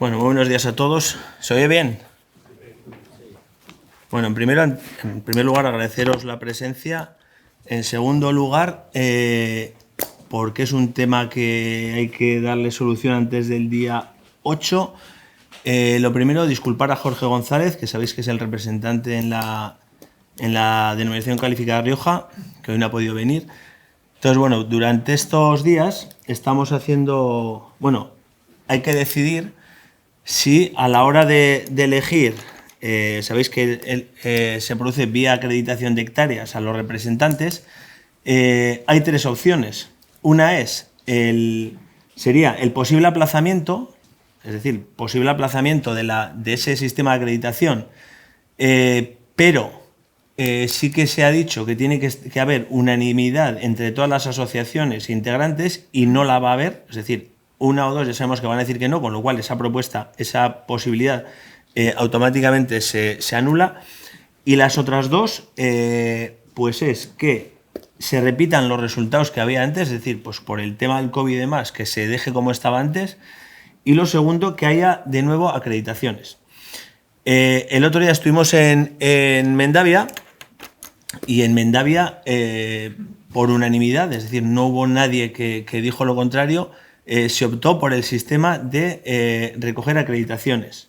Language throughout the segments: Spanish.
Bueno, muy buenos días a todos. ¿Se oye bien? Bueno, en primer lugar, agradeceros la presencia. En segundo lugar, porque es un tema que hay que darle solución antes del día 8. Lo primero, disculpar a Jorge González, que sabéis que es el representante en la denominación calificada Rioja, que hoy no ha podido venir. Entonces, bueno, durante estos días estamos haciendo... Bueno, hay que decidir si a la hora de elegir, sabéis que se produce vía acreditación de hectáreas a los representantes, hay tres opciones. Una sería el posible aplazamiento, es decir, posible aplazamiento de ese sistema de acreditación, pero sí que se ha dicho que tiene que haber unanimidad entre todas las asociaciones integrantes y no la va a haber, es decir, una o dos ya sabemos que van a decir que no, con lo cual esa posibilidad automáticamente se anula. Y las otras dos, pues es que se repitan los resultados que había antes, es decir, pues por el tema del COVID y demás, que se deje como estaba antes. Y lo segundo, que haya de nuevo acreditaciones. El otro día estuvimos en Mendavia y en Mendavia, por unanimidad, es decir, no hubo nadie que dijo lo contrario, se optó por el sistema de recoger acreditaciones.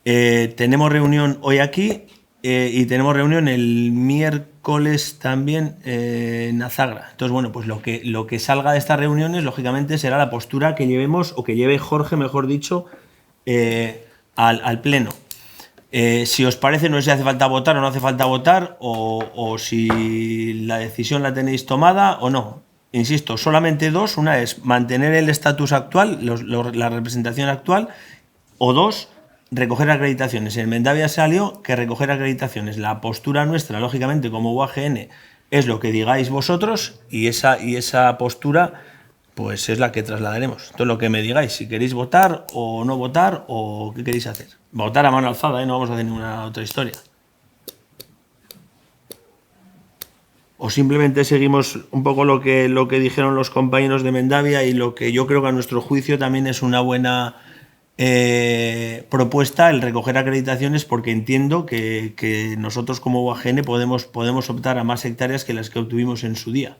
Tenemos reunión hoy aquí y tenemos reunión el miércoles también en Azagra. Entonces, bueno, pues lo que salga de estas reuniones, lógicamente, será la postura que llevemos, o que lleve Jorge, mejor dicho, al Pleno. Si os parece, no sé si hace falta votar o no hace falta votar, o si la decisión la tenéis tomada o no. Insisto, solamente dos. Una es mantener el estatus actual, la representación actual, o dos, recoger acreditaciones. En Mendavia salió que recoger acreditaciones. La postura nuestra, lógicamente, como UAGN, es lo que digáis vosotros, y esa postura pues es la que trasladaremos. Entonces, lo que me digáis, si queréis votar o no votar, o qué queréis hacer. Votar a mano alzada, no vamos a hacer ninguna otra historia. O simplemente seguimos un poco lo que dijeron los compañeros de Mendavia, y lo que yo creo que a nuestro juicio también es una buena propuesta, el recoger acreditaciones, porque entiendo que nosotros como UAGN podemos optar a más hectáreas que las que obtuvimos en su día.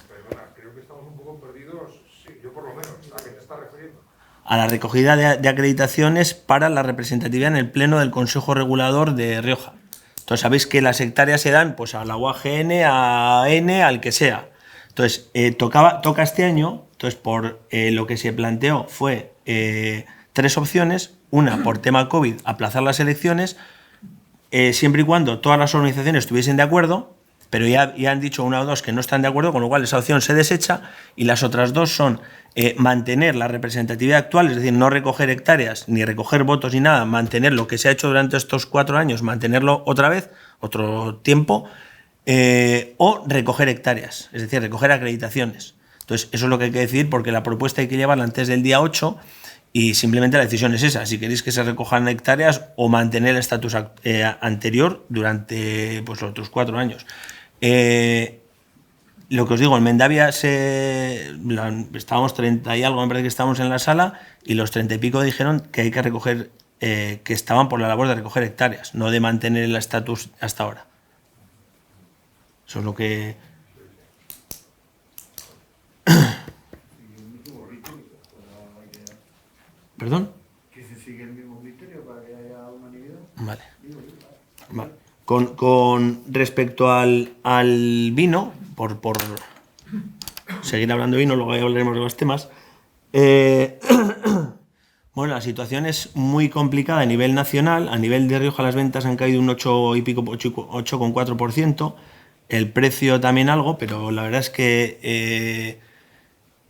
Perdona, creo que estamos un poco perdidos, sí, yo por lo menos, ¿a qué te estás refiriendo? A la recogida de acreditaciones para la representatividad en el Pleno del Consejo Regulador de Rioja. Entonces, sabéis que las hectáreas se dan pues a la UAGN, a N, al que sea. Entonces, toca este año. Entonces, por lo que se planteó fue tres opciones. Una, por tema COVID, aplazar las elecciones, siempre y cuando todas las organizaciones estuviesen de acuerdo, pero ya han dicho una o dos que no están de acuerdo, con lo cual esa opción se desecha, y las otras dos son mantener la representatividad actual, es decir, no recoger hectáreas, ni recoger votos ni nada, mantener lo que se ha hecho durante estos 4 años, mantenerlo otra vez, otro tiempo, o recoger hectáreas, es decir, recoger acreditaciones. Entonces, eso es lo que hay que decir, porque la propuesta hay que llevarla antes del día 8, y simplemente la decisión es esa, si queréis que se recojan hectáreas o mantener el estatus anterior durante pues, los otros 4 años. Lo que os digo, en Mendavia estábamos 30 y algo, me parece que estábamos en la sala, y los 30 y pico dijeron que hay que recoger, que estaban por la labor de recoger hectáreas, no de mantener el estatus hasta ahora. Eso es lo que... ¿Perdón? Que se sigue el mismo criterio para que haya unanimidad. Vale. Con respecto al vino, por seguir hablando de vino, luego ya hablaremos de más temas. Bueno, la situación es muy complicada a nivel nacional. A nivel de Rioja las ventas han caído un 8 y pico, 8,4%. El precio también algo, pero la verdad es que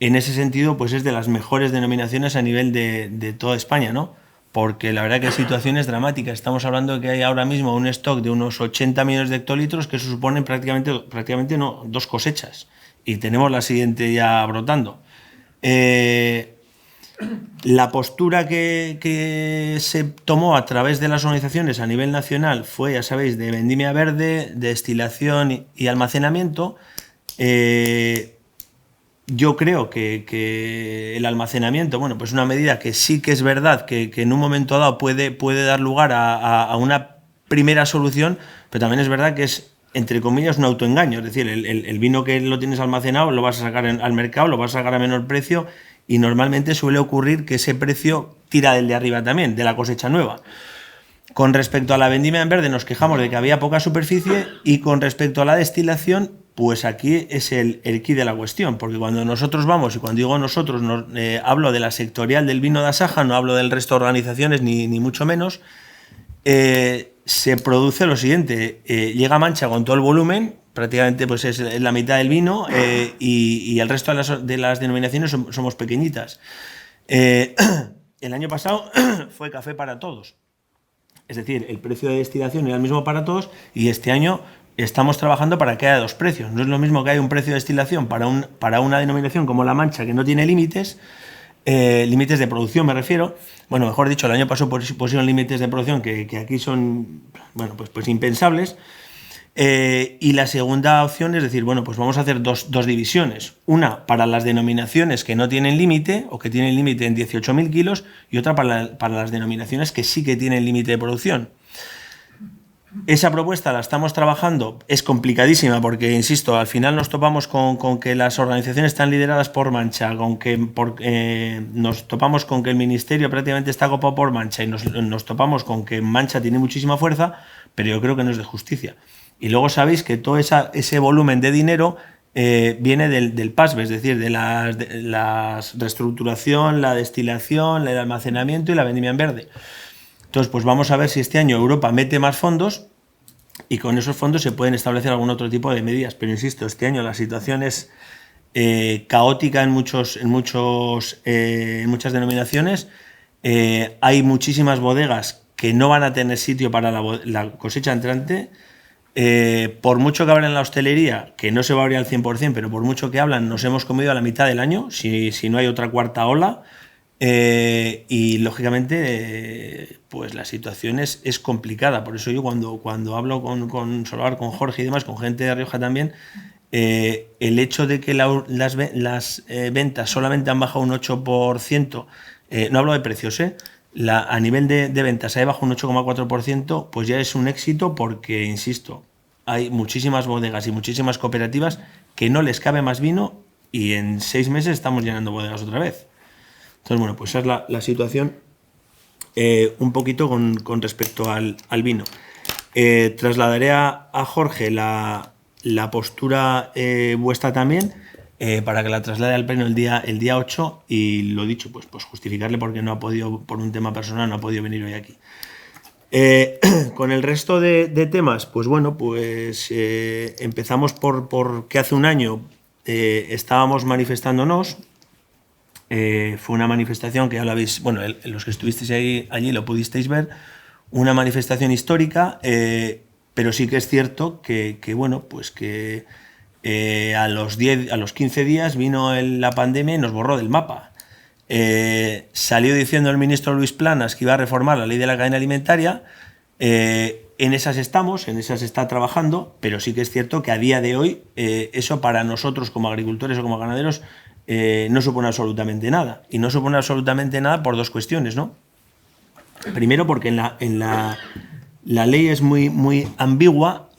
en ese sentido pues es de las mejores denominaciones a nivel de toda España, ¿no? Porque la verdad que la situación es dramática. Estamos hablando de que hay ahora mismo un stock de unos 80 millones de hectolitros, que eso supone prácticamente no, 2 cosechas. Y tenemos la siguiente ya brotando. La postura que se tomó a través de las organizaciones a nivel nacional fue, ya sabéis, de vendimia verde, destilación y almacenamiento. yo creo que el almacenamiento, bueno, pues una medida que sí que es verdad que en un momento dado puede dar lugar a una primera solución, pero también es verdad que es, entre comillas, un autoengaño. Es decir, el vino que lo tienes almacenado lo vas a sacar al mercado, lo vas a sacar a menor precio y normalmente suele ocurrir que ese precio tira del de arriba también, de la cosecha nueva. Con respecto a la vendimia en verde nos quejamos de que había poca superficie y con respecto a la destilación, pues aquí es el quid de la cuestión, porque cuando nosotros vamos, y cuando digo nosotros, hablo de la sectorial del vino de Asaja, no hablo del resto de organizaciones ni mucho menos, se produce lo siguiente, llega Mancha con todo el volumen, prácticamente pues es la mitad del vino y el resto de las denominaciones somos pequeñitas. El año pasado fue café para todos. Es decir, el precio de destilación era el mismo para todos y este año estamos trabajando para que haya dos precios. No es lo mismo que haya un precio de destilación para una denominación como La Mancha, que no tiene límites, límites de producción me refiero. Bueno, mejor dicho, el año pasado pusieron límites de producción que aquí son, bueno, pues impensables. Y la segunda opción es decir, bueno, pues vamos a hacer dos divisiones. Una para las denominaciones que no tienen límite o que tienen límite en 18.000 kilos y otra para las denominaciones que sí que tienen límite de producción. Esa propuesta la estamos trabajando, es complicadísima porque, insisto, al final nos topamos con que las organizaciones están lideradas por Mancha, nos topamos con que el ministerio prácticamente está copado por Mancha y nos topamos con que Mancha tiene muchísima fuerza, pero yo creo que no es de justicia. Y luego sabéis que todo ese volumen de dinero viene del PASB, es decir, de la reestructuración, la destilación, el almacenamiento y la vendimia en verde. Entonces, pues vamos a ver si este año Europa mete más fondos y con esos fondos se pueden establecer algún otro tipo de medidas. Pero insisto, este año la situación es caótica en muchas denominaciones. Hay muchísimas bodegas que no van a tener sitio para la cosecha entrante. Por mucho que hablen en la hostelería, que no se va a abrir al 100%, pero por mucho que hablan, nos hemos comido a la mitad del año, si no hay otra cuarta ola. Y lógicamente pues la situación es complicada. Por eso yo cuando hablo con Solvar, con Jorge y demás, con gente de Rioja también, el hecho de que las ventas solamente han bajado un 8%, no hablo de precios, a nivel de ventas ha bajado un 8,4%, pues ya es un éxito porque, insisto, hay muchísimas bodegas y muchísimas cooperativas que no les cabe más vino y en 6 meses estamos llenando bodegas otra vez. Entonces, bueno, pues esa es la situación un poquito con respecto al vino. Trasladaré a Jorge la postura vuestra también para que la traslade al pleno el día 8 y lo dicho, pues justificarle porque no ha podido, por un tema personal, no ha podido venir hoy aquí. Con el resto de temas, pues bueno, pues empezamos por que hace un año estábamos manifestándonos. Fue una manifestación que ya lo habéis, bueno, los que estuvisteis allí lo pudisteis ver, una manifestación histórica, pero sí que es cierto que bueno, pues que a los 15 días vino la pandemia y nos borró del mapa. Salió diciendo el ministro Luis Planas que iba a reformar la ley de la cadena alimentaria. En esas estamos, en esas está trabajando, pero sí que es cierto que a día de hoy eso para nosotros como agricultores o como ganaderos no supone absolutamente nada. Y no supone absolutamente nada por dos cuestiones, ¿no? Primero, porque en la ley es muy ambigua.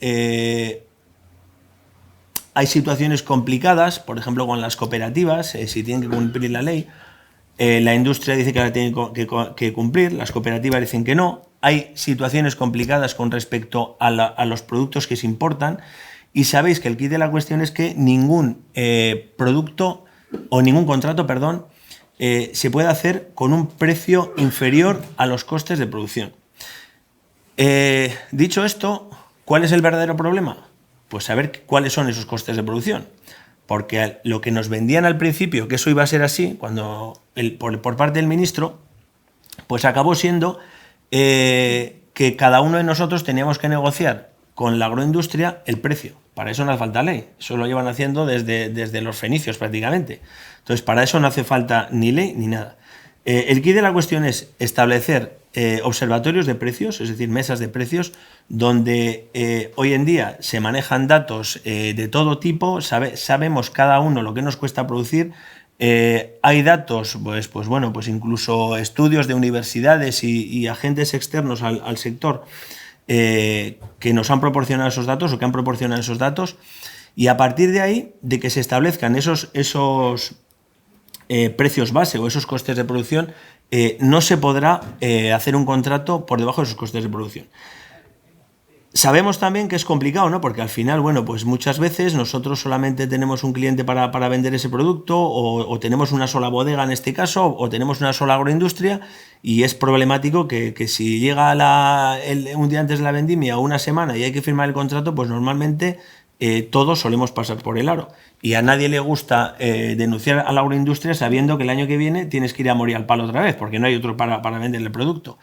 Hay situaciones complicadas, por ejemplo, con las cooperativas, si tienen que cumplir la ley. La industria dice que la tiene que cumplir, las cooperativas dicen que no. Hay situaciones complicadas con respecto a los productos que se importan. Y sabéis que el quid de la cuestión es que ningún producto o ningún contrato, perdón, se puede hacer con un precio inferior a los costes de producción. Dicho esto, ¿cuál es el verdadero problema? Pues saber cuáles son esos costes de producción. Porque lo que nos vendían al principio, que eso iba a ser así, cuando por parte del ministro, pues acabó siendo que cada uno de nosotros teníamos que negociar con la agroindustria el precio. Para eso no hace falta ley, eso lo llevan haciendo desde los fenicios prácticamente. Entonces, para eso no hace falta ni ley ni nada. El quid de la cuestión es establecer observatorios de precios, es decir, mesas de precios, donde hoy en día se manejan datos de todo tipo, sabemos cada uno lo que nos cuesta producir. Hay datos, pues bueno, pues incluso estudios de universidades y agentes externos al sector que nos han proporcionado esos datos o que han proporcionado esos datos, y a partir de ahí, de que se establezcan esos precios base o esos costes de producción, no se podrá hacer un contrato por debajo de esos costes de producción. Sabemos también que es complicado, ¿no? Porque al final, bueno, pues muchas veces nosotros solamente tenemos un cliente para vender ese producto, o tenemos una sola bodega en este caso, o tenemos una sola agroindustria, y es problemático que si llega un día antes de la vendimia o una semana y hay que firmar el contrato, pues normalmente todos solemos pasar por el aro. Y a nadie le gusta denunciar a la agroindustria sabiendo que el año que viene tienes que ir a morir al palo otra vez, porque no hay otro para vender el producto.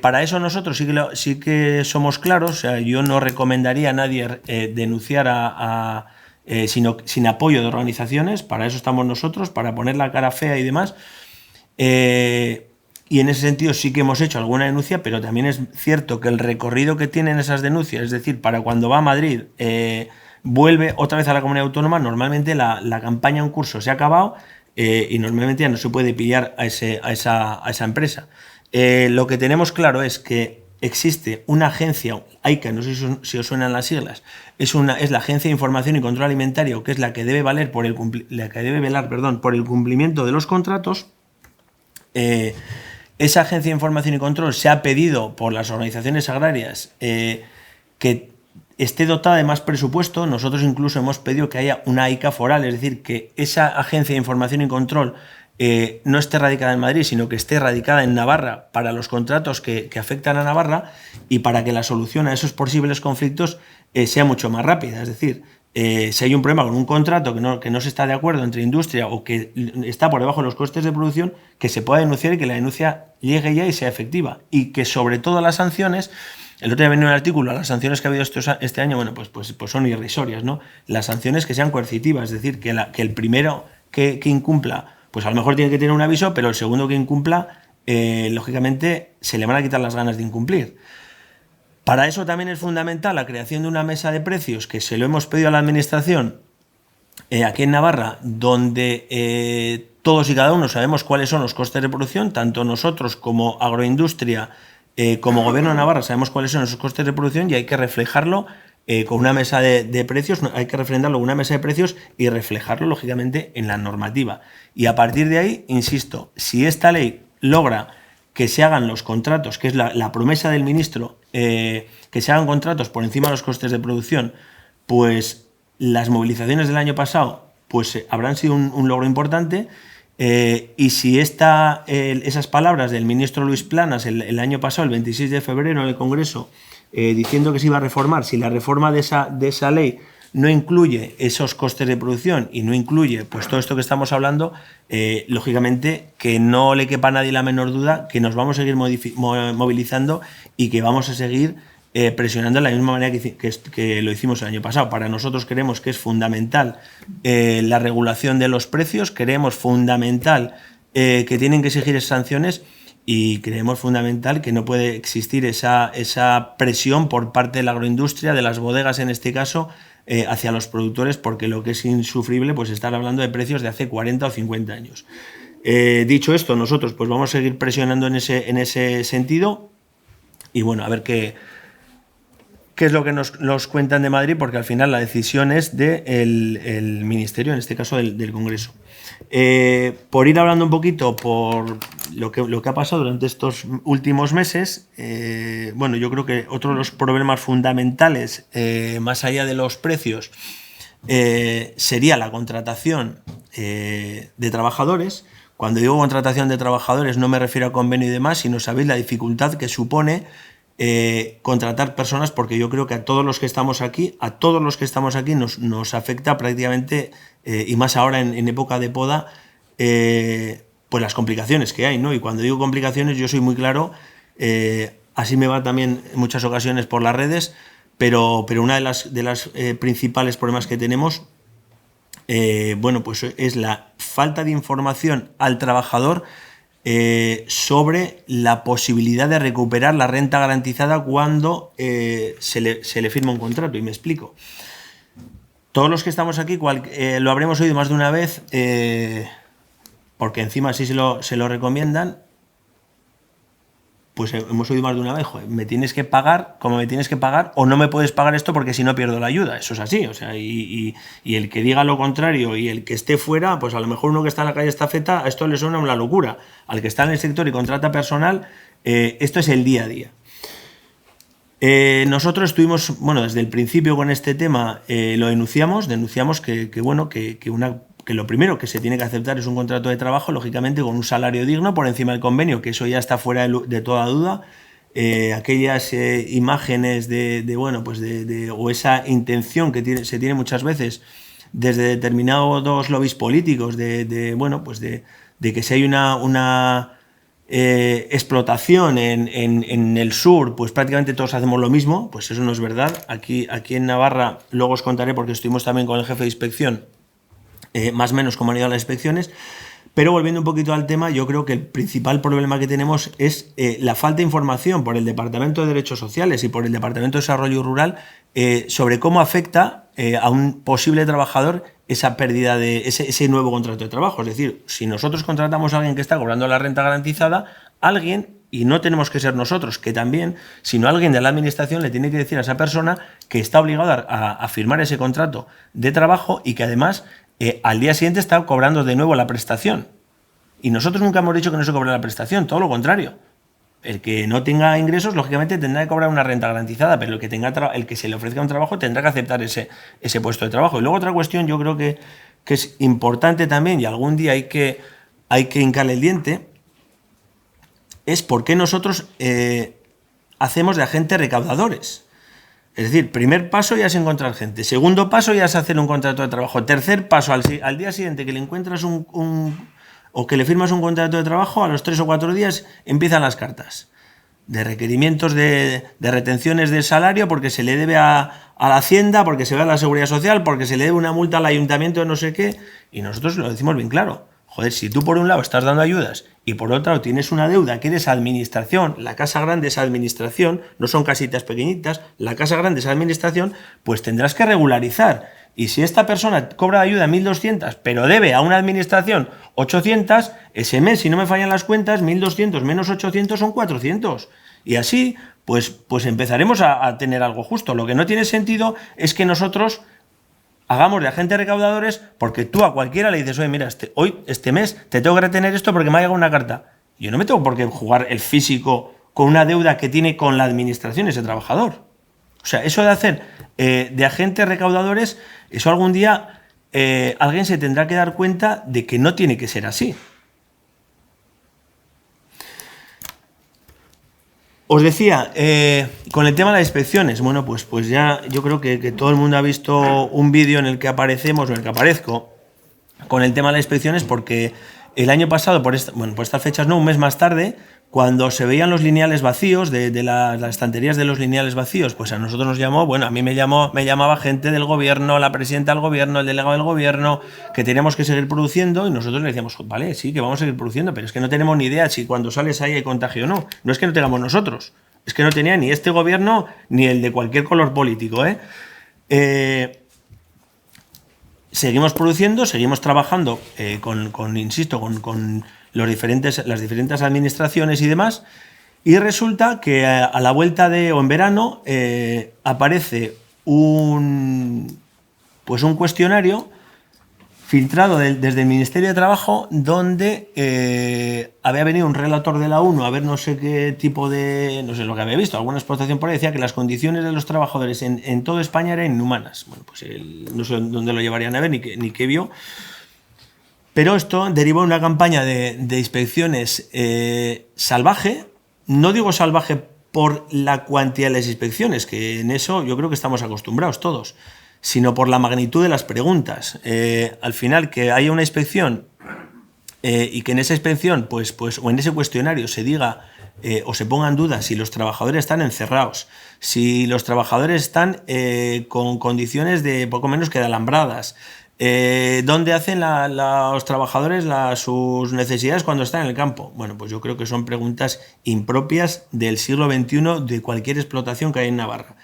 Para eso nosotros sí que somos claros. O sea, yo no recomendaría a nadie denunciar sin apoyo de organizaciones. Para eso estamos nosotros, para poner la cara fea y demás. Y en ese sentido sí que hemos hecho alguna denuncia, pero también es cierto que el recorrido que tienen esas denuncias, es decir, para cuando va a Madrid, vuelve otra vez a la comunidad autónoma, normalmente la campaña en curso se ha acabado y normalmente ya no se puede pillar a esa empresa. Lo que tenemos claro es que existe una agencia, AICA, no sé si os suenan las siglas, es la Agencia de Información y Control Alimentario, que es la que debe velar por el cumplimiento de los contratos. Esa Agencia de Información y Control se ha pedido por las organizaciones agrarias que esté dotada de más presupuesto. Nosotros incluso hemos pedido que haya una AICA foral, es decir, que esa Agencia de Información y Control no esté radicada en Madrid, sino que esté radicada en Navarra para los contratos que afectan a Navarra, y para que la solución a esos posibles conflictos sea mucho más rápida. Es decir, si hay un problema con un contrato que no se está de acuerdo entre industria o que está por debajo de los costes de producción, que se pueda denunciar y que la denuncia llegue ya y sea efectiva. Y que sobre todo las sanciones, el otro día venía un artículo, las sanciones que ha habido este año, bueno, pues son irrisorias, ¿no? Las sanciones que sean coercitivas, es decir, que el primero que incumpla, pues a lo mejor tiene que tener un aviso, pero el segundo que incumpla, lógicamente se le van a quitar las ganas de incumplir. Para eso también es fundamental la creación de una mesa de precios, que se lo hemos pedido a la Administración aquí en Navarra, donde todos y cada uno sabemos cuáles son los costes de producción, tanto nosotros como agroindustria, como Gobierno de Navarra sabemos cuáles son esos costes de producción, y hay que reflejarlo con una mesa de precios, hay que refrendarlo con una mesa de precios y reflejarlo, lógicamente, en la normativa. Y a partir de ahí, insisto, si esta ley logra que se hagan los contratos, que es la promesa del ministro, que se hagan contratos por encima de los costes de producción, pues las movilizaciones del año pasado pues habrán sido un logro importante. Y si esas palabras del ministro Luis Planas el año pasado, el 26 de febrero, en el Congreso, diciendo que se iba a reformar, si la reforma de esa ley no incluye esos costes de producción y no incluye pues todo esto que estamos hablando, lógicamente que no le quepa a nadie la menor duda que nos vamos a seguir movilizando y que vamos a seguir presionando de la misma manera que lo hicimos el año pasado. Para nosotros creemos que es fundamental la regulación de los precios, creemos fundamental que tienen que exigir esas sanciones, y creemos fundamental que no puede existir esa presión por parte de la agroindustria, de las bodegas en este caso, hacia los productores, porque lo que es insufrible pues estar hablando de precios de hace 40 o 50 años. Dicho esto, nosotros pues vamos a seguir presionando en ese sentido, y bueno, a ver qué es lo que nos cuentan de Madrid, porque al final la decisión es del Ministerio, en este caso del Congreso. Por ir hablando un poquito por lo que ha pasado durante estos últimos meses, bueno, yo creo que otro de los problemas fundamentales, más allá de los precios, sería la contratación de trabajadores. Cuando digo contratación de trabajadores no me refiero a convenio y demás, sino sabéis la dificultad que supone contratar personas, porque yo creo que a todos los que estamos aquí nos afecta prácticamente, y más ahora en época de poda, pues las complicaciones que hay, ¿no? Y cuando digo complicaciones yo soy muy claro, así me va también en muchas ocasiones por las redes, pero una de las principales problemas que tenemos, bueno, pues es la falta de información al trabajador sobre la posibilidad de recuperar la renta garantizada cuando se le firma un contrato, y me explico. Todos los que estamos aquí lo habremos oído más de una vez, porque encima así se lo recomiendan. Pues hemos oído más de una vez, joder, me tienes que pagar como me tienes que pagar, o no me puedes pagar esto porque si no pierdo la ayuda. Eso es así, o sea, y el que diga lo contrario y el que esté fuera, pues a lo mejor uno que está en la calle Estafeta, a esto le suena una locura. Al que está en el sector y contrata personal, esto es el día a día. Nosotros estuvimos, bueno, desde el principio con este tema, lo denunciamos que lo primero que se tiene que aceptar es un contrato de trabajo, lógicamente con un salario digno por encima del convenio, que eso ya está fuera de toda duda. Aquellas imágenes o esa intención que se tiene muchas veces desde determinados lobbies políticos de que si hay una explotación en el sur, pues prácticamente todos hacemos lo mismo, pues eso no es verdad. Aquí en Navarra, luego os contaré porque estuvimos también con el jefe de inspección, más o menos cómo han ido las inspecciones. Pero volviendo un poquito al tema, yo creo que el principal problema que tenemos es la falta de información por el Departamento de Derechos Sociales y por el Departamento de Desarrollo Rural sobre cómo afecta a un posible trabajador esa pérdida de ese nuevo contrato de trabajo. Es decir, si nosotros contratamos a alguien que está cobrando la renta garantizada, alguien, y no tenemos que ser nosotros, que también, sino alguien de la administración le tiene que decir a esa persona que está obligado a firmar ese contrato de trabajo y que además al día siguiente está cobrando de nuevo la prestación. Y nosotros nunca hemos dicho que no se cobre la prestación, todo lo contrario. El que no tenga ingresos, lógicamente, tendrá que cobrar una renta garantizada, pero el que se le ofrezca un trabajo tendrá que aceptar ese puesto de trabajo. Y luego otra cuestión, yo creo que es importante también, y algún día hay que hincarle el diente, es por qué nosotros hacemos de agentes recaudadores. Es decir, primer paso ya es encontrar gente, segundo paso ya es hacer un contrato de trabajo, tercer paso, al día siguiente que le encuentras o que le firmas un contrato de trabajo, a los 3 o 4 días empiezan las cartas de requerimientos de retenciones del salario porque se le debe a la Hacienda, porque se ve a la Seguridad Social, porque se le debe una multa al ayuntamiento de no sé qué, y nosotros lo decimos bien claro. Joder, si tú por un lado estás dando ayudas y por otro lado tienes una deuda que eres administración, la casa grande es administración, no son casitas pequeñitas, la casa grande es administración, pues tendrás que regularizar. Y si esta persona cobra ayuda 1.200, pero debe a una administración 800, ese mes, si no me fallan las cuentas, 1.200 menos 800 son 400. Y así, pues empezaremos a tener algo justo. Lo que no tiene sentido es que nosotros hagamos de agentes recaudadores porque tú a cualquiera le dices, oye, mira, este mes te tengo que retener esto porque me ha llegado una carta. Yo no me tengo por qué jugar el físico con una deuda que tiene con la administración ese trabajador. O sea, eso de hacer de agentes recaudadores, eso algún día alguien se tendrá que dar cuenta de que no tiene que ser así. Os decía, con el tema de las inspecciones, bueno, pues ya yo creo que todo el mundo ha visto un vídeo en el que aparecemos, o en el que aparezco, con el tema de las inspecciones, porque el año pasado, por estas fechas no, un mes más tarde, cuando se veían los lineales vacíos, de las estanterías de los lineales vacíos, pues a nosotros nos llamó, bueno, a mí me llamaba gente del gobierno, la presidenta del gobierno, el delegado del gobierno, que teníamos que seguir produciendo, y nosotros le decíamos, vale, sí, que vamos a seguir produciendo, pero es que no tenemos ni idea si cuando sales ahí hay contagio o no. No es que no tengamos nosotros, es que no tenía ni este gobierno ni el de cualquier color político, Seguimos produciendo, seguimos trabajando con las diferentes administraciones y demás, y resulta que a la vuelta o en verano aparece un cuestionario filtrado desde el Ministerio de Trabajo donde había venido un relator de la ONU a ver no sé qué tipo de, no sé lo que había visto, alguna exportación por ahí, decía que las condiciones de los trabajadores en toda España eran inhumanas. Bueno, pues no sé dónde lo llevarían a ver ni qué vio. Pero esto derivó en una campaña de inspecciones salvaje. No digo salvaje por la cuantía de las inspecciones, que en eso yo creo que estamos acostumbrados todos, sino por la magnitud de las preguntas. Al final, que haya una inspección y que en esa inspección o en ese cuestionario se diga o se pongan dudas si los trabajadores están encerrados, si los trabajadores están con condiciones de poco menos que de alambradas, ¿Dónde hacen los trabajadores sus necesidades cuando están en el campo? Bueno, pues yo creo que son preguntas impropias del siglo XXI de cualquier explotación que hay en Navarra.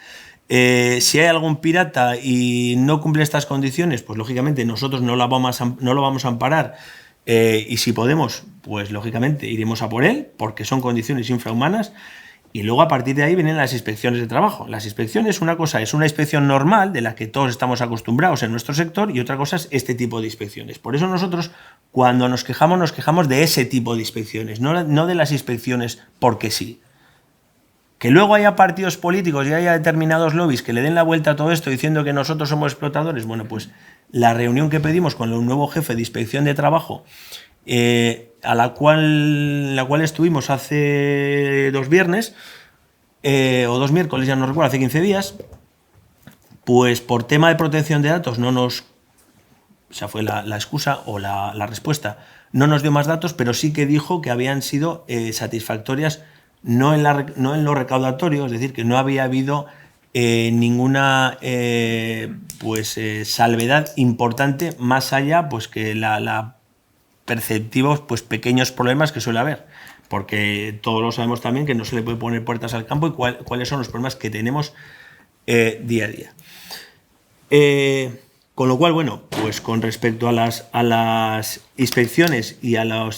Si hay algún pirata y no cumple estas condiciones, pues lógicamente nosotros no lo vamos a amparar, y si podemos, pues lógicamente iremos a por él, porque son condiciones infrahumanas. Y luego a partir de ahí vienen las inspecciones de trabajo. Las inspecciones, una cosa es una inspección normal de la que todos estamos acostumbrados en nuestro sector, y otra cosa es este tipo de inspecciones. Por eso nosotros, cuando nos quejamos de ese tipo de inspecciones, no de las inspecciones porque sí. Que luego haya partidos políticos y haya determinados lobbies que le den la vuelta a todo esto diciendo que nosotros somos explotadores, bueno, pues la reunión que pedimos con el nuevo jefe de inspección de trabajo, a la cual estuvimos hace 2 viernes, o 2 miércoles, ya no recuerdo, hace 15 días, pues por tema de protección de datos o sea, fue la excusa o la respuesta, no nos dio más datos, pero sí que dijo que habían sido satisfactorias, no en lo recaudatorio, es decir, que no había habido ninguna salvedad importante más allá pues que la perceptivos pues pequeños problemas que suele haber, porque todos lo sabemos también que no se le puede poner puertas al campo y cuáles son los problemas que tenemos día a día. Con lo cual, bueno, pues con respecto a las inspecciones y al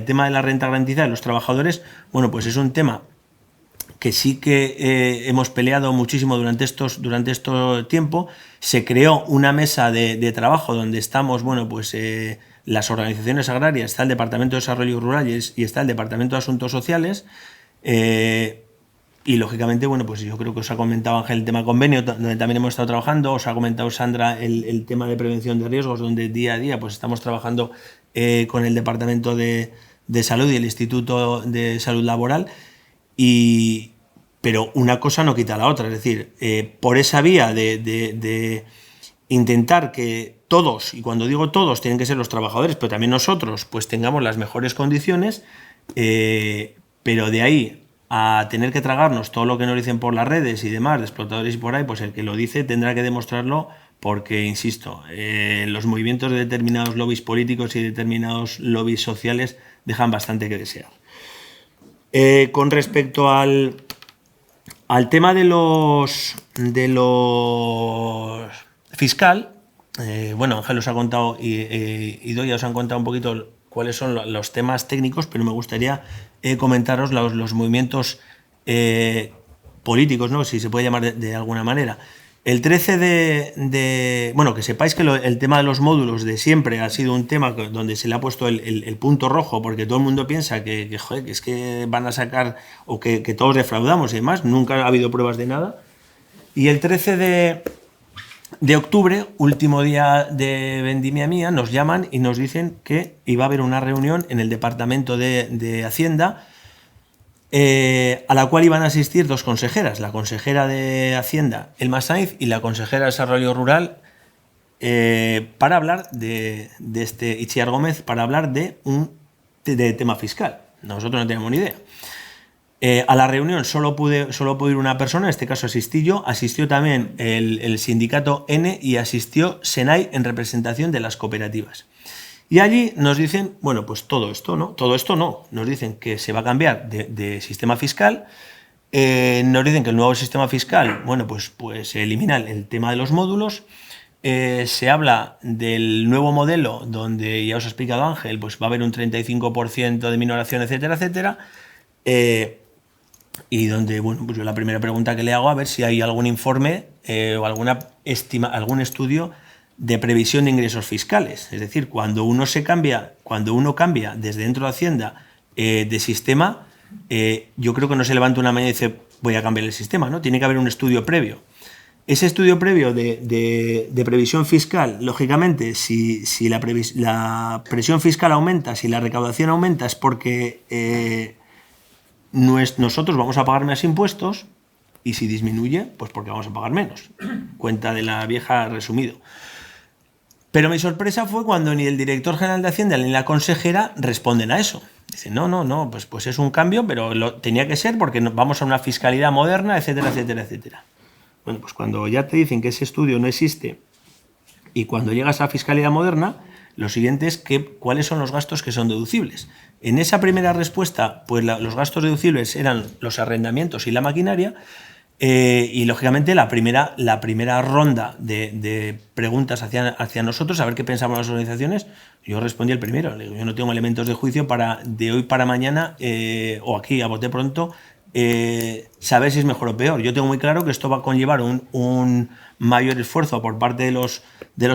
tema de la renta garantizada de los trabajadores, bueno, pues es un tema que sí que hemos peleado muchísimo durante este tiempo. Se creó una mesa de trabajo donde estamos, bueno, pues las organizaciones agrarias, está el Departamento de Desarrollo Rural y está el Departamento de Asuntos Sociales, y lógicamente, bueno, pues yo creo que os ha comentado Ángel el tema convenio, donde también hemos estado trabajando, os ha comentado Sandra el tema de prevención de riesgos, donde día a día pues estamos trabajando con el Departamento de Salud y el Instituto de Salud Laboral, pero una cosa no quita la otra, es decir, por esa vía de intentar que todos, y cuando digo todos, tienen que ser los trabajadores, pero también nosotros, pues tengamos las mejores condiciones, pero de ahí a tener que tragarnos todo lo que nos dicen por las redes y demás, de explotadores y por ahí, pues el que lo dice tendrá que demostrarlo, porque, insisto, los movimientos de determinados lobbies políticos y determinados lobbies sociales dejan bastante que desear. Con respecto al tema de los fiscal, bueno, Ángel os ha contado y Doya os han contado un poquito cuáles son los temas técnicos, pero me gustaría comentaros los movimientos políticos, ¿no? Si se puede llamar de alguna manera. El 13 bueno, que sepáis que el tema de los módulos de siempre ha sido un tema donde se le ha puesto el punto rojo, porque todo el mundo piensa que es que van a sacar, o que todos defraudamos y demás. Nunca ha habido pruebas de nada. Y el 13 de octubre, último día de vendimia mía, nos llaman y nos dicen que iba a haber una reunión en el Departamento de Hacienda, a la cual iban a asistir 2 consejeras, la consejera de Hacienda, Elma Sainz, y la consejera de Desarrollo Rural, para hablar de Itziar Gómez, para hablar de tema fiscal. Nosotros no teníamos ni idea. A la reunión solo pudo ir una persona, en este caso asistí yo, asistió también el sindicato N y asistió SENAI en representación de las cooperativas. Y allí nos dicen, bueno, pues todo esto no, nos dicen que se va a cambiar de sistema fiscal, nos dicen que el nuevo sistema fiscal, bueno, pues se elimina el tema de los módulos, se habla del nuevo modelo donde, ya os ha explicado Ángel, pues va a haber un 35% de minoración, etcétera, etcétera, y donde, bueno, pues yo la primera pregunta que le hago, a ver si hay algún informe o algún estudio de previsión de ingresos fiscales. Es decir, cuando uno cambia desde dentro de Hacienda de sistema, yo creo que no se levanta una mañana y dice voy a cambiar el sistema, ¿no? Tiene que haber un estudio previo. Ese estudio previo de previsión fiscal, lógicamente, si la presión fiscal aumenta, si la recaudación aumenta, es porque nosotros vamos a pagar más impuestos, y si disminuye, pues porque vamos a pagar menos. Cuenta de la vieja resumido. Pero mi sorpresa fue cuando ni el director general de Hacienda ni la consejera responden a eso. Dicen, no, pues es un cambio, pero tenía que ser porque vamos a una fiscalidad moderna, etcétera, etcétera, etcétera. Bueno, pues cuando ya te dicen que ese estudio no existe Y cuando llegas a fiscalidad moderna, lo siguiente es cuáles son los gastos que son deducibles. En esa primera respuesta, pues los gastos deducibles eran los arrendamientos y la maquinaria, y lógicamente la primera ronda de preguntas hacia nosotros, a ver qué pensamos las organizaciones, yo respondí el primero. Le digo, yo no tengo elementos de juicio para de hoy para mañana, o aquí a bote pronto, saber si es mejor o peor. Yo tengo muy claro que esto va a conllevar un mayor esfuerzo por parte de los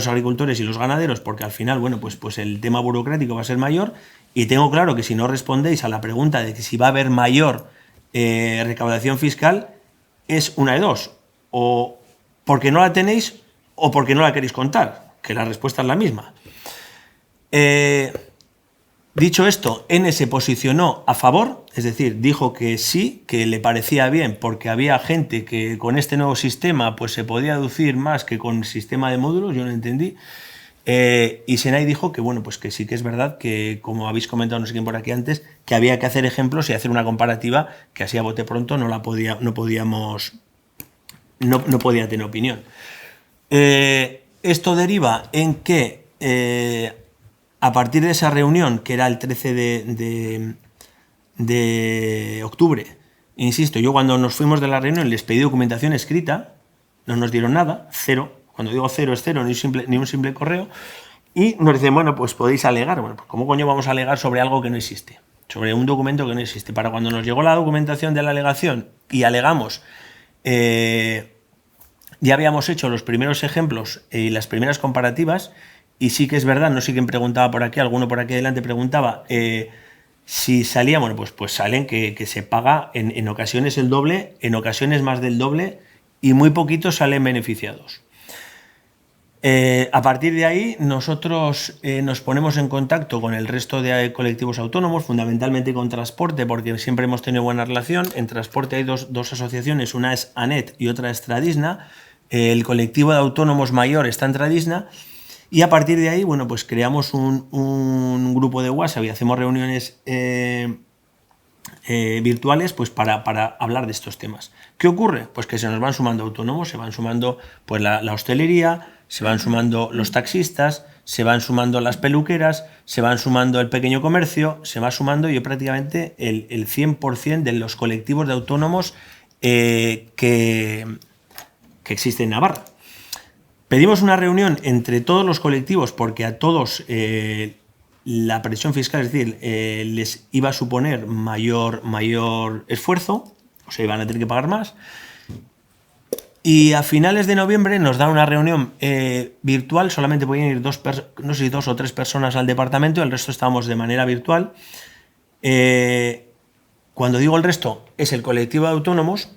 agricultores y los ganaderos, porque al final, bueno, pues el tema burocrático va a ser mayor, y tengo claro que si no respondéis a la pregunta de que si va a haber mayor recaudación fiscal, es una de dos: o porque no la tenéis o porque no la queréis contar, que la respuesta es la misma. Dicho esto, N se posicionó a favor, es decir, dijo que sí, que le parecía bien, porque había gente que con este nuevo sistema pues se podía deducir más que con el sistema de módulos, yo no entendí. Y Senai dijo que bueno, pues que sí que es verdad que, como habéis comentado no sé quién por aquí antes, que había que hacer ejemplos y hacer una comparativa, que así a bote pronto no podía tener opinión. Esto deriva en que a partir de esa reunión, que era el 13 de octubre, insisto, yo cuando nos fuimos de la reunión les pedí documentación escrita, no nos dieron nada, cero. Cuando digo cero es cero, ni un simple correo. Y nos dicen, bueno, pues podéis alegar. Bueno, pues ¿cómo coño vamos a alegar sobre algo que no existe? Sobre un documento que no existe. Para cuando nos llegó la documentación de la alegación y alegamos, ya habíamos hecho los primeros ejemplos y las primeras comparativas, y sí que es verdad, no sé quién preguntaba por aquí, alguno por aquí adelante preguntaba si salía, bueno, pues salen que se paga en ocasiones el doble, en ocasiones más del doble, y muy poquitos salen beneficiados. A partir de ahí, nosotros nos ponemos en contacto con el resto de colectivos autónomos, fundamentalmente con Transporte, porque siempre hemos tenido buena relación. En Transporte hay dos asociaciones, una es ANET y otra es Tradisna. El colectivo de autónomos mayor está en Tradisna, y a partir de ahí, bueno, pues creamos un grupo de WhatsApp y hacemos reuniones virtuales, pues para hablar de estos temas. ¿Qué ocurre? Pues que se nos van sumando autónomos, se van sumando pues la hostelería, se van sumando los taxistas, se van sumando las peluqueras, se van sumando el pequeño comercio, se va sumando yo prácticamente el 100% de los colectivos de autónomos que existen en Navarra. Pedimos una reunión entre todos los colectivos porque a todos la presión fiscal, es decir, les iba a suponer mayor esfuerzo, o sea, iban a tener que pagar más. Y a finales de noviembre nos dan una reunión virtual, solamente podían ir dos o tres personas al departamento, el resto estábamos de manera virtual. Cuando digo el resto, es el colectivo de autónomos,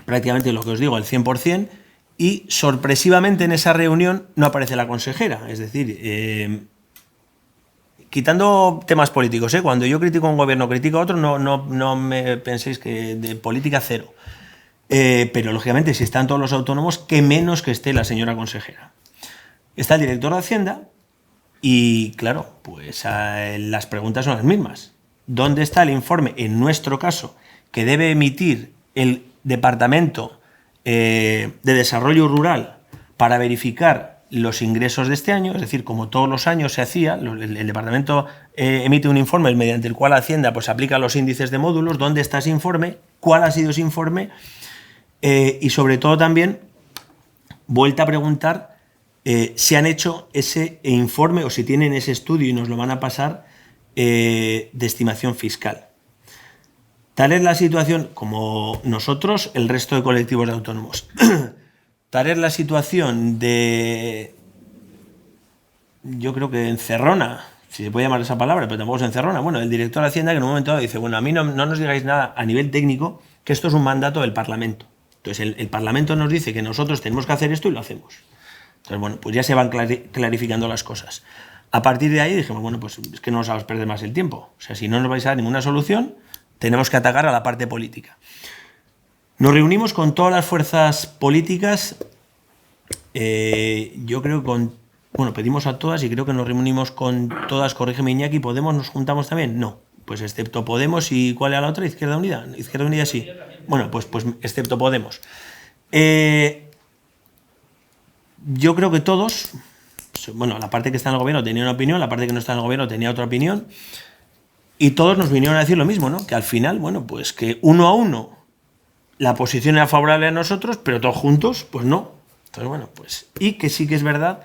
prácticamente lo que os digo, el 100%, y sorpresivamente en esa reunión no aparece la consejera, es decir, quitando temas políticos, cuando yo critico a un gobierno, critico a otro, no me penséis que de política cero. Pero lógicamente si están todos los autónomos, qué menos que esté la señora consejera. Está el director de Hacienda y claro, pues las preguntas son las mismas. ¿Dónde está el informe, en nuestro caso, que debe emitir el Departamento de Desarrollo Rural para verificar los ingresos de este año? Es decir, como todos los años se hacía, el departamento emite un informe mediante el cual Hacienda pues aplica los índices de módulos. ¿Dónde está ese informe? ¿Cuál ha sido ese informe? Y sobre todo también, vuelta a preguntar si han hecho ese informe o si tienen ese estudio y nos lo van a pasar de estimación fiscal. Tal es la situación, como nosotros, el resto de colectivos de autónomos. Tal es la situación de, yo creo que encerrona, si se puede llamar esa palabra, pero tampoco es encerrona. Bueno, el director de Hacienda que en un momento dado dice, bueno, a mí no nos digáis nada a nivel técnico, que esto es un mandato del Parlamento. Entonces el Parlamento nos dice que nosotros tenemos que hacer esto y lo hacemos. Entonces, bueno, pues ya se van clarificando las cosas. A partir de ahí dijimos, bueno, pues es que no nos vamos a perder más el tiempo. O sea, si no nos vais a dar ninguna solución, tenemos que atacar a la parte política. Nos reunimos con todas las fuerzas políticas, yo creo pedimos a todas y creo que nos reunimos con todas, corrígeme Iñaki, ¿Podemos nos juntamos también? No, pues excepto Podemos. ¿Y cuál era la otra? Izquierda Unida. Izquierda Unida sí. Bueno, pues excepto Podemos. yo creo que todos, bueno, la parte que está en el gobierno tenía una opinión, la parte que no está en el gobierno tenía otra opinión, y todos nos vinieron a decir lo mismo, ¿no? Que al final, bueno, pues que uno a uno la posición era favorable a nosotros, pero todos juntos, pues no. Entonces, bueno, pues... Y que sí que es verdad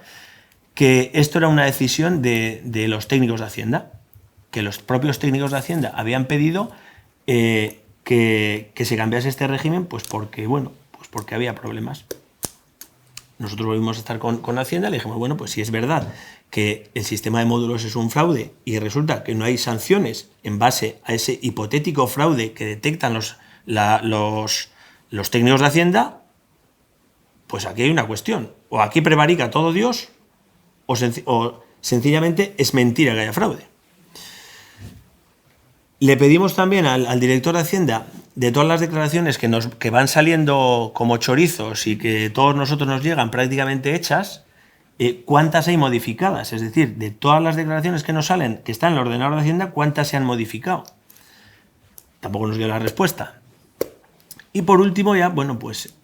que esto era una decisión de los técnicos de Hacienda, que los propios técnicos de Hacienda habían pedido que se cambiase este régimen, pues porque, bueno, pues porque había problemas. Nosotros volvimos a estar con Hacienda y le dijimos, bueno, pues si es verdad que el sistema de módulos es un fraude y resulta que no hay sanciones en base a ese hipotético fraude que detectan los técnicos de Hacienda, pues aquí hay una cuestión. O aquí prevarica todo Dios o sencillamente es mentira que haya fraude. Le pedimos también al director de Hacienda, de todas las declaraciones que van saliendo como chorizos y que todos nosotros nos llegan prácticamente hechas, ¿cuántas hay modificadas? Es decir, de todas las declaraciones que nos salen, que están en el ordenador de Hacienda, ¿cuántas se han modificado? Tampoco nos dio la respuesta. Y por último ya, bueno, pues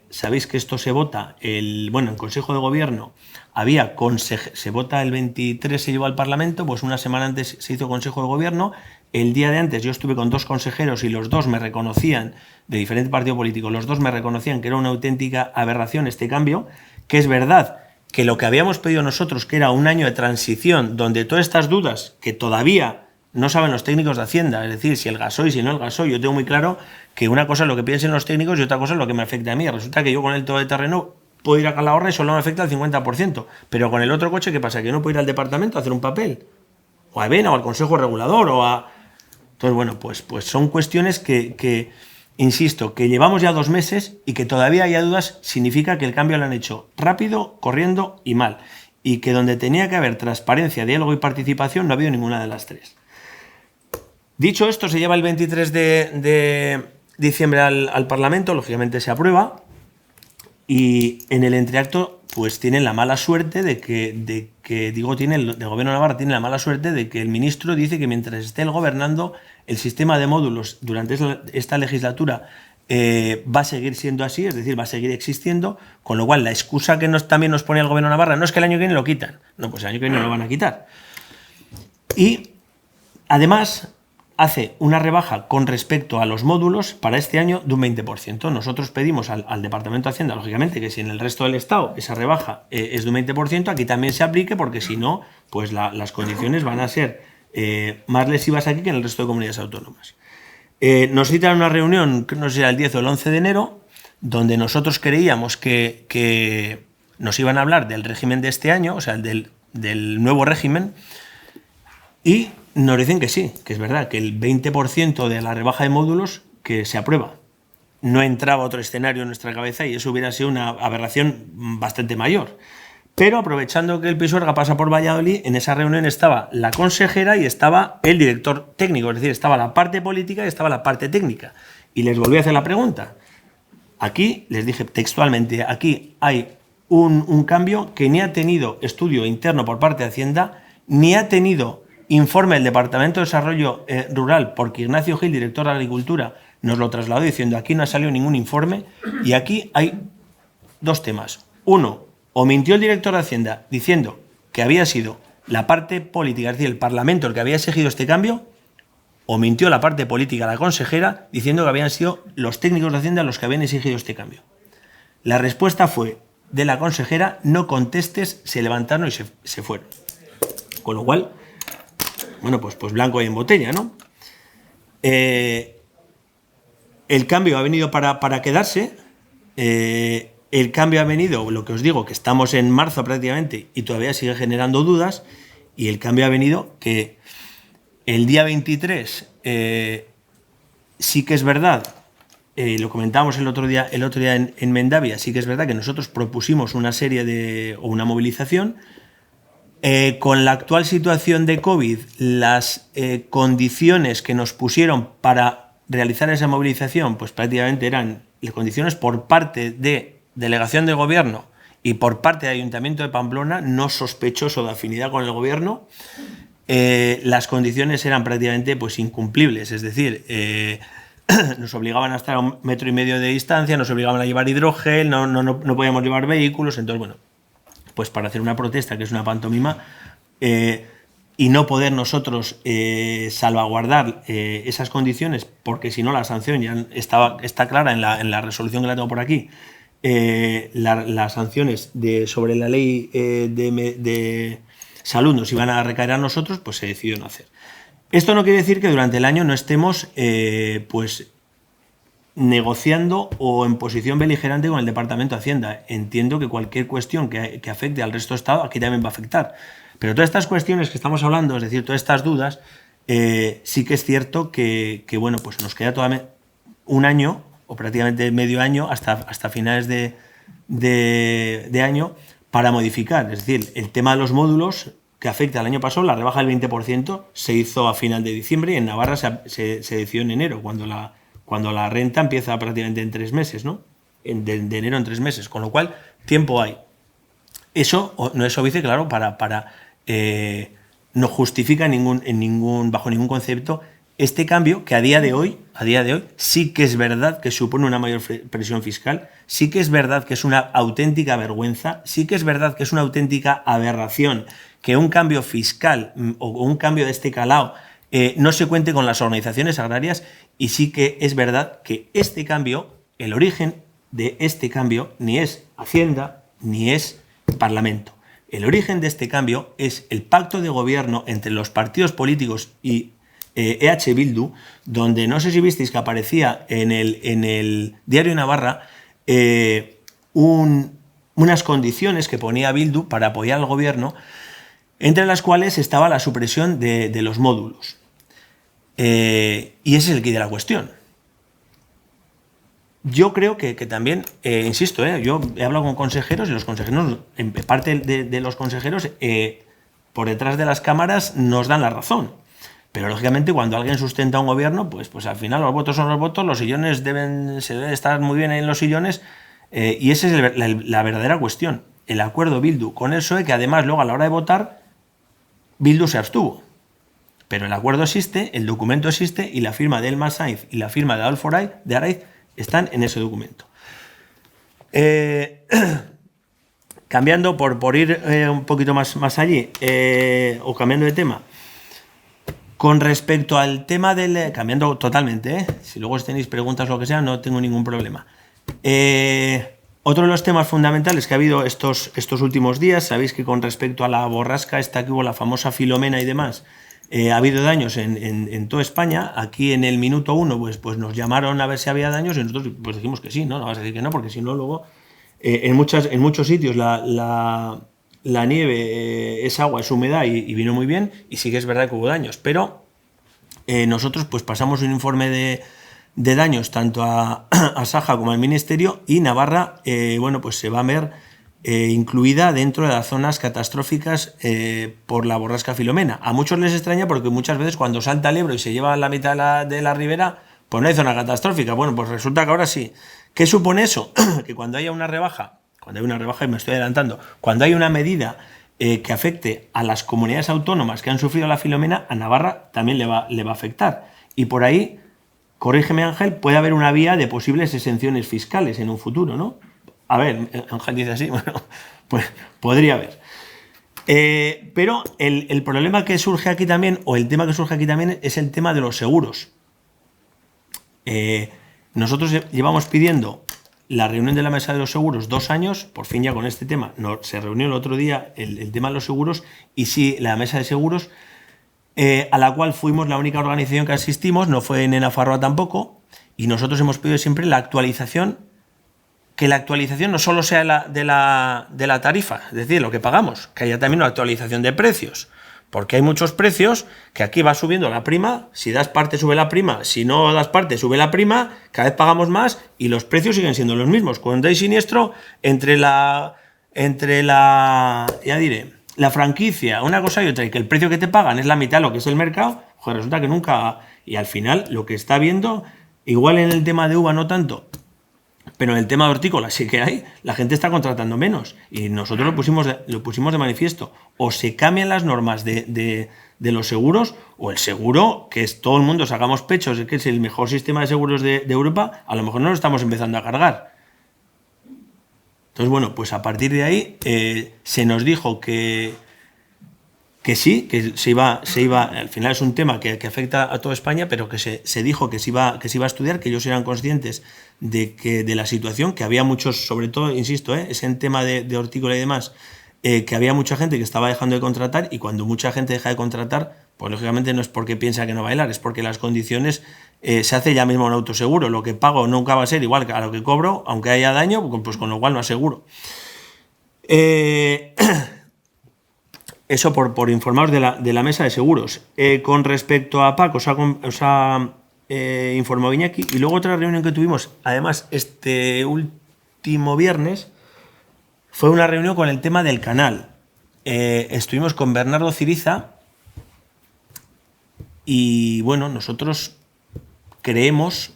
sabéis que esto se vota, en Consejo de Gobierno se vota el 23, se llevó al Parlamento, pues una semana antes se hizo Consejo de Gobierno. El día de antes yo estuve con 2 consejeros y los 2 me reconocían, de diferente partido político, los 2 me reconocían que era una auténtica aberración este cambio, que es verdad que lo que habíamos pedido nosotros, que era un año de transición, donde todas estas dudas que todavía no saben los técnicos de Hacienda, es decir, si el gasoil, si no el gasoil, yo tengo muy claro que una cosa es lo que piensen los técnicos y otra cosa es lo que me afecta a mí. Resulta que yo con el todoterreno puedo ir a Calahorra y solo me afecta al 50%, pero con el otro coche, ¿qué pasa? Que no puedo ir al departamento a hacer un papel, o a EBENA, o al Consejo Regulador, o a... Entonces, bueno, pues son cuestiones que, insisto, que llevamos ya 2 meses y que todavía haya dudas, significa que el cambio lo han hecho rápido, corriendo y mal. Y que donde tenía que haber transparencia, diálogo y participación no ha habido ninguna de las 3. Dicho esto, se lleva el 23 de diciembre al Parlamento, lógicamente se aprueba, y en el entreacto pues tienen la mala suerte el Gobierno de Navarra tiene la mala suerte de que el ministro dice que mientras esté él gobernando, el sistema de módulos durante esta legislatura va a seguir siendo así, es decir, va a seguir existiendo, con lo cual la excusa que también nos pone el Gobierno de Navarra no es que el año que viene lo quitan, no, pues el año que viene lo van a quitar. Y además hace una rebaja con respecto a los módulos para este año de un 20%. Nosotros pedimos al Departamento de Hacienda, lógicamente, que si en el resto del Estado esa rebaja es de un 20%, aquí también se aplique, porque si no, pues las condiciones van a ser más lesivas aquí que en el resto de comunidades autónomas. Nos citan a una reunión, que no sé si era el 10 o el 11 de enero, donde nosotros creíamos que nos iban a hablar del régimen de este año, o sea, del nuevo régimen, y nos dicen que sí, que es verdad, que el 20% de la rebaja de módulos que se aprueba. No entraba otro escenario en nuestra cabeza y eso hubiera sido una aberración bastante mayor. Pero aprovechando que el Pisuerga pasa por Valladolid, en esa reunión estaba la consejera y estaba el director técnico, es decir, estaba la parte política y estaba la parte técnica. Y les volví a hacer la pregunta. Aquí, les dije textualmente, aquí hay un cambio que ni ha tenido estudio interno por parte de Hacienda, ni ha tenido informe del Departamento de Desarrollo Rural, porque Ignacio Gil, director de Agricultura, nos lo trasladó diciendo aquí no ha salido ningún informe, y aquí hay 2 temas. Uno, o mintió el director de Hacienda diciendo que había sido la parte política, es decir, el Parlamento el que había exigido este cambio, o mintió la parte política, la consejera, diciendo que habían sido los técnicos de Hacienda los que habían exigido este cambio. La respuesta fue de la consejera: no contestes, se levantaron y se fueron. Con lo cual, bueno, pues blanco y en botella, ¿no? El cambio ha venido para quedarse. El cambio ha venido, lo que os digo, que estamos en marzo prácticamente y todavía sigue generando dudas. Y el cambio ha venido que el día 23 sí que es verdad, lo comentábamos el otro día en Mendavia, sí que es verdad que nosotros propusimos una movilización. Con la actual situación de COVID, las condiciones que nos pusieron para realizar esa movilización, pues prácticamente eran las condiciones por parte de delegación del Gobierno y por parte del Ayuntamiento de Pamplona, no sospechoso de afinidad con el Gobierno. Las condiciones eran prácticamente pues incumplibles, es decir, nos obligaban a estar a 1,5 metros de distancia, nos obligaban a llevar hidrogel, no podíamos llevar vehículos. Entonces, bueno, pues para hacer una protesta, que es una pantomima, y no poder nosotros salvaguardar esas condiciones, porque si no la sanción ya está clara en la resolución que la tengo por aquí, las sanciones sobre la ley de salud nos iban a recaer a nosotros, pues se decidió no hacer. Esto no quiere decir que durante el año no estemos pues negociando o en posición beligerante con el Departamento de Hacienda. Entiendo que cualquier cuestión que afecte al resto del Estado aquí también va a afectar. Pero todas estas cuestiones que estamos hablando, es decir, todas estas dudas, sí que es cierto que bueno, pues nos queda todavía un año o prácticamente medio año hasta finales de año para modificar. Es decir, el tema de los módulos que afecta al año pasado, la rebaja del 20% se hizo a final de diciembre y en Navarra se decidió en enero, cuando la renta empieza prácticamente en 3 meses, ¿no? De enero en 3 meses, con lo cual tiempo hay. Eso no es obvio, claro, no justifica bajo ningún concepto este cambio que a día de hoy sí que es verdad que supone una mayor presión fiscal, sí que es verdad que es una auténtica vergüenza, sí que es verdad que es una auténtica aberración que un cambio fiscal o un cambio de este calado no se cuente con las organizaciones agrarias, y sí que es verdad que este cambio, el origen de este cambio, ni es Hacienda ni es Parlamento. El origen de este cambio es el pacto de gobierno entre los partidos políticos y EH Bildu, donde no sé si visteis que aparecía en el diario Navarra unas condiciones que ponía Bildu para apoyar al gobierno, entre las cuales estaba la supresión de los módulos. Y ese es el quid de la cuestión. Yo creo que también, insisto, yo he hablado con consejeros y los consejeros, en parte de los consejeros, por detrás de las cámaras nos dan la razón. Pero lógicamente cuando alguien sustenta un gobierno, pues al final los votos son los votos, los sillones se deben estar muy bien en los sillones, y esa es la verdadera cuestión. El acuerdo Bildu con el PSOE, que además luego a la hora de votar, Bildu se abstuvo. Pero el acuerdo existe, el documento existe, y la firma de Elma Sainz y la firma de Adolfo Araiz están en ese documento. Cambiando, por ir un poquito más allí, o cambiando de tema, con respecto al tema cambiando totalmente, si luego tenéis preguntas o lo que sea, no tengo ningún problema. Otro de los temas fundamentales que ha habido estos últimos días, sabéis que con respecto a la borrasca esta que hubo, la famosa Filomena y demás, ha habido daños en toda España. Aquí en el minuto 1 pues nos llamaron a ver si había daños y nosotros pues dijimos que sí, ¿no? No vas a decir que no, porque si no luego en muchos sitios la nieve es agua, es humedad y vino muy bien, y sí que es verdad que hubo daños, pero nosotros pues pasamos un informe de daños tanto a Saja como al Ministerio, y Navarra bueno, pues se va a ver incluida dentro de las zonas catastróficas por la borrasca Filomena. A muchos les extraña porque muchas veces cuando salta el Ebro y se lleva la mitad de la ribera, pues no hay zona catastrófica. Bueno, pues resulta que ahora sí. ¿Qué supone eso? Que cuando haya una rebaja, y me estoy adelantando, cuando hay una medida que afecte a las comunidades autónomas que han sufrido la Filomena, a Navarra también le va a afectar. Y por ahí, corrígeme Ángel, puede haber una vía de posibles exenciones fiscales en un futuro, ¿no? A ver, Ángel dice así, bueno, pues podría haber. Pero el problema que surge aquí también, o el tema que surge aquí también, es el tema de los seguros. Nosotros llevamos pidiendo la reunión de la mesa de los seguros 2 años, por fin ya con este tema. Se reunió el otro día el tema de los seguros, y sí, la mesa de seguros, a la cual fuimos la única organización que asistimos, no fue en Nafarroa tampoco, y nosotros hemos pedido siempre la actualización, que la actualización no solo sea de la tarifa, es decir, lo que pagamos, que haya también una actualización de precios, porque hay muchos precios que aquí va subiendo la prima, si das parte sube la prima, si no das parte sube la prima, cada vez pagamos más y los precios siguen siendo los mismos. Cuando hay siniestro, entre la franquicia, una cosa y otra, y que el precio que te pagan es la mitad de lo que es el mercado, joder, resulta que nunca, y al final lo que está viendo, igual en el tema de uva no tanto, pero en el tema de hortícola sí que hay, la gente está contratando menos, y nosotros lo pusimos de manifiesto. O se cambian las normas de los seguros, o el seguro, que es todo el mundo sacamos pechos, que es el mejor sistema de seguros de Europa, a lo mejor no lo estamos empezando a cargar. Entonces, bueno, pues a partir de ahí se nos dijo que sí, que se iba, al final es un tema que afecta a toda España, pero que se dijo que se iba a estudiar, que ellos eran conscientes de la situación, que había muchos, sobre todo, insisto, es en tema de hortícola y demás, que había mucha gente que estaba dejando de contratar, y cuando mucha gente deja de contratar, pues lógicamente no es porque piensa que no va a bailar, es porque las condiciones se hace ya mismo un autoseguro. Lo que pago nunca va a ser igual que a lo que cobro, aunque haya daño, pues con lo cual no aseguro. Eso por informaros de la mesa de seguros. Con respecto a PAC, os ha informado Iñaki. Y luego otra reunión que tuvimos, además, este último viernes, fue una reunión con el tema del canal. Estuvimos con Bernardo Ciriza y, bueno, nosotros creemos,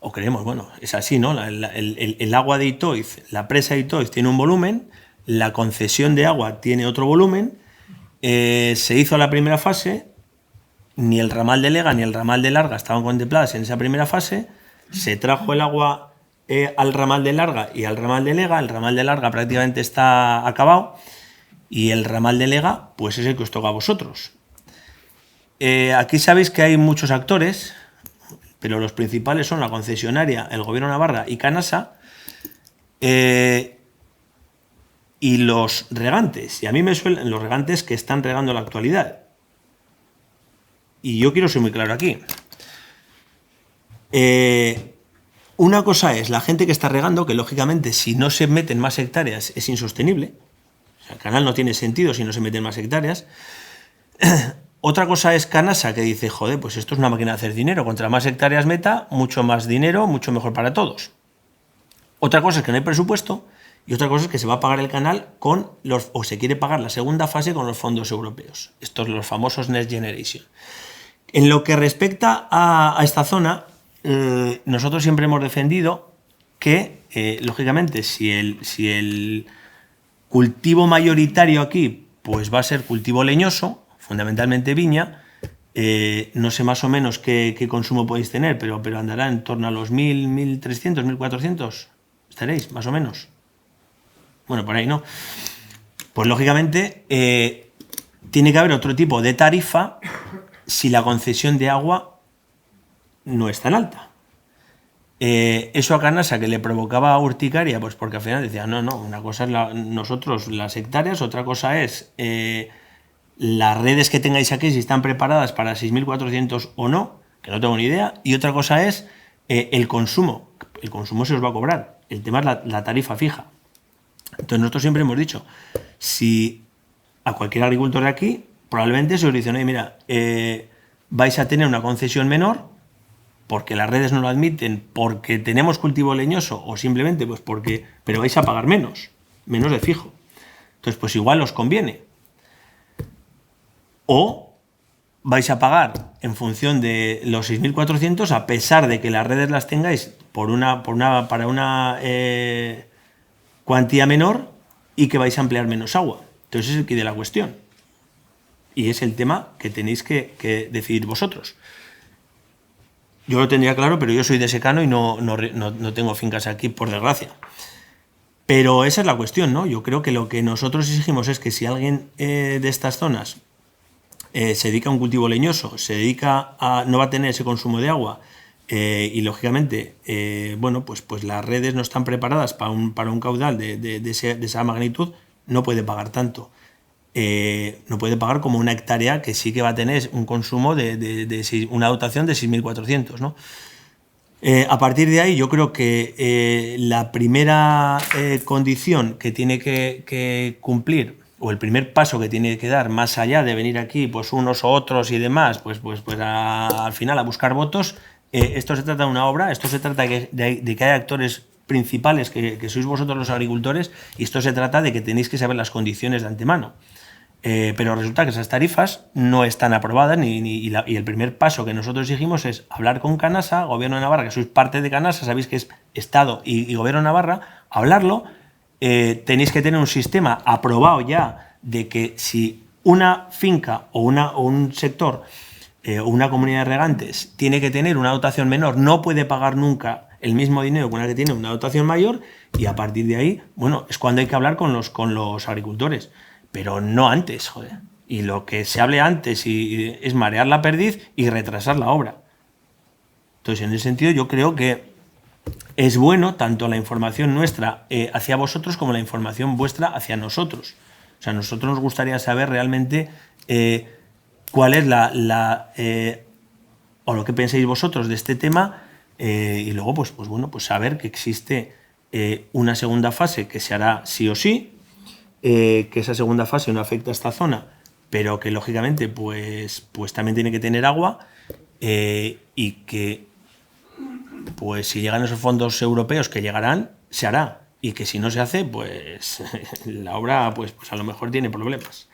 bueno, es así, ¿no? El agua de Itoiz, la presa de Itoiz tiene un volumen, la concesión de agua tiene otro volumen, se hizo la primera fase, ni el ramal de Lega ni el ramal de Larga estaban contempladas en esa primera fase, se trajo el agua al ramal de Larga y al ramal de Lega, el ramal de Larga prácticamente está acabado, y el ramal de Lega, pues es el que os toca a vosotros. Aquí sabéis que hay muchos actores, pero los principales son la concesionaria, el Gobierno de Navarra y Canasa, y los regantes. Y a mí me suelen los regantes que están regando en la actualidad. Y yo quiero ser muy claro aquí. Una cosa es la gente que está regando, que lógicamente si no se meten más hectáreas es insostenible. O sea, el canal no tiene sentido si no se meten más hectáreas. Otra cosa es Canasa, que dice, joder, pues esto es una máquina de hacer dinero. Contra más hectáreas meta, mucho más dinero, mucho mejor para todos. Otra cosa es que no hay presupuesto, y otra cosa es que se va a pagar el canal o se quiere pagar la segunda fase con los fondos europeos. Estos los famosos Next Generation. En lo que respecta a esta zona, nosotros siempre hemos defendido que, lógicamente, si el cultivo mayoritario aquí pues va a ser cultivo leñoso, fundamentalmente viña, no sé más o menos qué consumo podéis tener, pero andará en torno a los 1.000, 1.300, 1.400, estaréis, más o menos. Bueno, por ahí no. Pues lógicamente tiene que haber otro tipo de tarifa si la concesión de agua no es tan alta. Eso a Canasa, que le provocaba urticaria, pues porque al final decía, no, una cosa es nosotros las hectáreas, otra cosa es las redes que tengáis aquí, si están preparadas para 6.400 o no, que no tengo ni idea, y otra cosa es el consumo. El consumo se os va a cobrar, el tema es la tarifa fija. Entonces nosotros siempre hemos dicho, si a cualquier agricultor de aquí, probablemente se os dice, oye, mira, vais a tener una concesión menor, porque las redes no lo admiten, porque tenemos cultivo leñoso, o simplemente pues pero vais a pagar menos de fijo. Entonces, pues igual os conviene. O vais a pagar en función de los 6.400, a pesar de que las redes las tengáis para una cuantía menor y que vais a emplear menos agua. Entonces es el quid de la cuestión. Y es el tema que tenéis que decidir vosotros. Yo lo tendría claro, pero yo soy de secano y no tengo fincas aquí, por desgracia. Pero esa es la cuestión, ¿no? Yo creo que lo que nosotros exigimos es que si alguien de estas zonas se dedica a un cultivo leñoso, no va a tener ese consumo de agua, y lógicamente, bueno, pues las redes no están preparadas para un caudal de esa magnitud, no puede pagar tanto. No puede pagar como una hectárea que sí que va a tener un consumo de una dotación de 6.400, ¿no? A partir de ahí yo creo que la primera condición que tiene que cumplir, o el primer paso que tiene que dar, más allá de venir aquí pues unos o otros y demás, pues al final a buscar votos, esto se trata de una obra, esto se trata de que haya actores principales que sois vosotros los agricultores, y esto se trata de que tenéis que saber las condiciones de antemano. Pero resulta que esas tarifas no están aprobadas y el primer paso que nosotros exigimos es hablar con Canasa, Gobierno de Navarra, que sois parte de Canasa, sabéis que es Estado y Gobierno de Navarra, hablarlo. Tenéis que tener un sistema aprobado ya de que si una finca o un sector o una comunidad de regantes tiene que tener una dotación menor, no puede pagar nunca el mismo dinero que una que tiene una dotación mayor, y a partir de ahí, bueno, es cuando hay que hablar con los agricultores, pero no antes, joder. Y lo que se hable antes es marear la perdiz y retrasar la obra. Entonces, en ese sentido, yo creo que es bueno tanto la información nuestra hacia vosotros como la información vuestra hacia nosotros. O sea, a nosotros nos gustaría saber realmente cuál es o lo que pensáis vosotros de este tema y luego, pues bueno, pues saber que existe una segunda fase que se hará sí o sí, que esa segunda fase no afecta a esta zona, pero que lógicamente pues también tiene que tener agua y que pues si llegan esos fondos europeos que llegarán, se hará. Y que si no se hace, pues la obra pues a lo mejor tiene problemas.